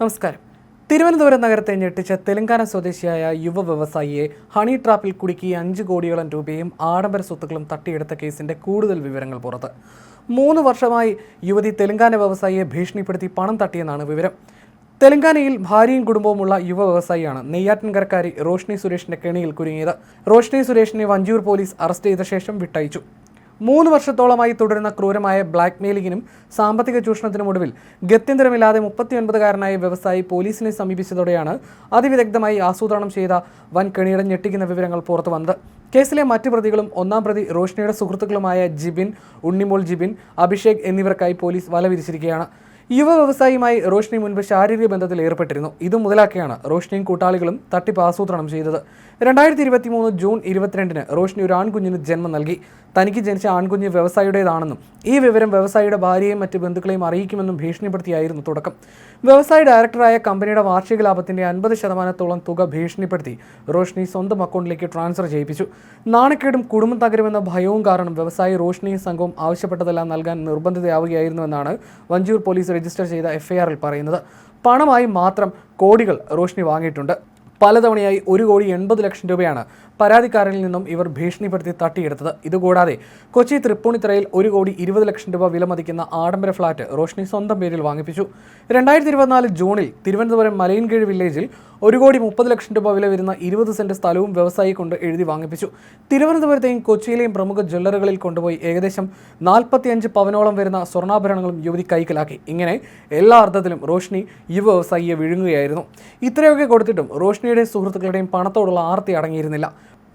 നമസ്കാരം. തിരുവനന്തപുരം നഗരത്തെ ഞെട്ടിച്ച തെലങ്കാന സ്വദേശിയായ യുവ വ്യവസായിയെ ഹണി ട്രാപ്പിൽ കുടുക്കി 5 കോടിയോളം രൂപയും ആഡംബര സ്വത്തുക്കളും തട്ടിയെടുത്ത കേസിന്റെ കൂടുതൽ വിവരങ്ങൾ പുറത്ത്. 3 വർഷമായി യുവതി തെലങ്കാന വ്യവസായിയെ ഭീഷണിപ്പെടുത്തി പണം തട്ടിയെന്നാണ് വിവരം. തെലങ്കാനയിൽ ഭാര്യയും കുടുംബവുമുള്ള യുവ വ്യവസായിയാണ് നെയ്യാറ്റിൻകരക്കാരി റോഷ്നി സുരേഷിന്റെ കെണിയിൽ കുരുങ്ങിയത്. റോഷ്നി സുരേഷിനെ വഞ്ചൂർ പോലീസ് അറസ്റ്റ് ചെയ്ത ശേഷം വിട്ടയച്ചു. 3 വർഷത്തോളമായി തുടരുന്ന ക്രൂരമായ ബ്ലാക്ക് മെയിലിങ്ങിനും സാമ്പത്തിക ചൂഷണത്തിനുമൊടുവിൽ ഗത്യന്തരമില്ലാതെ 39-കാരനായ വ്യവസായി പോലീസിനെ സമീപിച്ചതോടെയാണ് അതിവിദഗ്ധമായി ആസൂത്രണം ചെയ്ത വൻ കെണിയുടെ ഞെട്ടിക്കുന്ന വിവരങ്ങൾ പുറത്തു വന്നത്. കേസിലെ മറ്റു പ്രതികളും ഒന്നാം പ്രതി റോഷ്നിയുടെ സുഹൃത്തുക്കളുമായ ജിബിൻ, ഉണ്ണിമോൾ ജിബിൻ, അഭിഷേക് എന്നിവർക്കായി പോലീസ് വല വിരിച്ചിരിക്കുകയാണ്. യുവ വ്യവസായിയുമായി റോഷ്നി മുൻപ് ശാരീരിക ബന്ധത്തിൽ ഏർപ്പെട്ടിരുന്നു. ഇത് മുതലാക്കിയാണ് റോഷ്നിയും കൂട്ടാളികളും തട്ടിപ്പ് ആസൂത്രണം ചെയ്തത്. 2023 ജൂൺ 22-ന് റോഷ്നി ഒരു ആൺകുഞ്ഞിന് ജന്മം നൽകി. തനിക്ക് ജനിച്ച ആൺകുഞ്ഞ് വ്യവസായിയുടേതാണെന്നും ഈ വിവരം വ്യവസായിയുടെ ഭാര്യയെയും മറ്റ് ബന്ധുക്കളെയും അറിയിക്കുമെന്നും ഭീഷണിപ്പെടുത്തിയായിരുന്നു തുടക്കം. വ്യവസായി ഡയറക്ടറായ കമ്പനിയുടെ വാർഷിക ലാഭത്തിന്റെ 50% തുക ഭീഷണിപ്പെടുത്തി റോഷ്നി സ്വന്തം അക്കൗണ്ടിലേക്ക് ട്രാൻസ്ഫർ ചെയ്യിപ്പിച്ചു. നാണക്കേടും കുടുംബം തകരുമെന്ന ഭയവും കാരണം വ്യവസായി റോഷ്നിയും സംഘവും ആവശ്യപ്പെട്ടതെല്ലാം നൽകാൻ നിർബന്ധിതയാവുകയായിരുന്നുവെന്നാണ് വഞ്ചൂർ പോലീസ് രജിസ്റ്റർ ചെയ്ത FIR-ൽ പറയുന്നത്. പണമായി മാത്രം കോടികൾ റോഷ്നി വാങ്ങിയിട്ടുണ്ട്. പലതവണയായി 1,80,00,000 രൂപയാണ് പരാതിക്കാരിൽ നിന്നും ഇവർ ഭീഷണിപ്പെടുത്തി തട്ടിയെടുത്തത്. ഇതുകൂടാതെ കൊച്ചി തൃപ്പൂണിത്തുറയിൽ 1,20,00,000 രൂപ വിലമതിക്കുന്ന ആഡംബര ഫ്ളാറ്റ് റോഷ്നി സ്വന്തം പേരിൽ വാങ്ങിപ്പിച്ചു. 2024 ജൂണിൽ തിരുവനന്തപുരം മലയൻകീഴ് വില്ലേജിൽ 1,30,00,000 രൂപ വില വരുന്ന 20 സെന്റ് സ്ഥലവും വ്യവസായി കൊണ്ട് എഴുതി വാങ്ങിപ്പിച്ചു. തിരുവനന്തപുരത്തെയും കൊച്ചിയിലെയും പ്രമുഖ ജ്വല്ലറികളിൽ കൊണ്ടുപോയി ഏകദേശം 45 പവനോളം വരുന്ന സ്വർണ്ണാഭരണങ്ങളും യുവതി കൈക്കലാക്കി. ഇങ്ങനെ എല്ലാ അർത്ഥത്തിലും റോഷ്നി യുവ വ്യവസായിയെ വിഴുങ്ങുകയായിരുന്നു. ഇത്രയൊക്കെ കൊടുത്തിട്ടും റോഷ്നിയുടെയും സുഹൃത്തുക്കളുടെയും പണത്തോടുള്ള ആർത്തി അടങ്ങിയിരുന്നില്ല.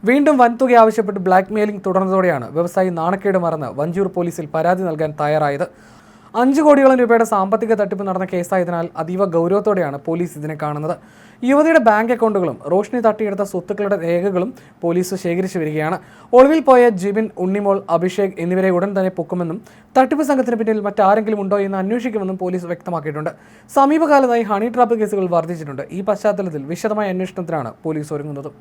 വീണ്ടും വൻതുക ആവശ്യപ്പെട്ട് ബ്ലാക്ക് മെയിലിംഗ് തുടർന്നതോടെയാണ് വ്യവസായി നാണക്കേട് മറന്ന് വഞ്ചൂർ പോലീസിൽ പരാതി നൽകാൻ തയ്യാറായത്. 5 കോടിയോളം രൂപയുടെ സാമ്പത്തിക തട്ടിപ്പ് നടന്ന കേസായതിനാൽ അതീവ ഗൗരവത്തോടെയാണ് പോലീസ് ഇതിനെ കാണുന്നത്. യുവതിയുടെ ബാങ്ക് അക്കൗണ്ടുകളും റോഷ്നി തട്ടിയെടുത്ത സ്വത്തുക്കളുടെ രേഖകളും പോലീസ് ശേഖരിച്ചു വരികയാണ്. ഒളിവിൽ പോയ ജിബിൻ, ഉണ്ണിമോൾ, അഭിഷേക് എന്നിവരെ ഉടൻ തന്നെ പൊക്കുമെന്നും തട്ടിപ്പ് സംഘത്തിന് പിന്നിൽ മറ്റാരെങ്കിലും ഉണ്ടോ എന്ന് അന്വേഷിക്കുമെന്നും പോലീസ് വ്യക്തമാക്കിയിട്ടുണ്ട്. സമീപകാലത്തായി ഹണി ട്രാപ്പ് കേസുകൾ വർദ്ധിച്ചിട്ടുണ്ട്. ഈ പശ്ചാത്തലത്തിൽ വിശദമായ അന്വേഷണത്തിനാണ് പോലീസ് ഒരുങ്ങുന്നത്.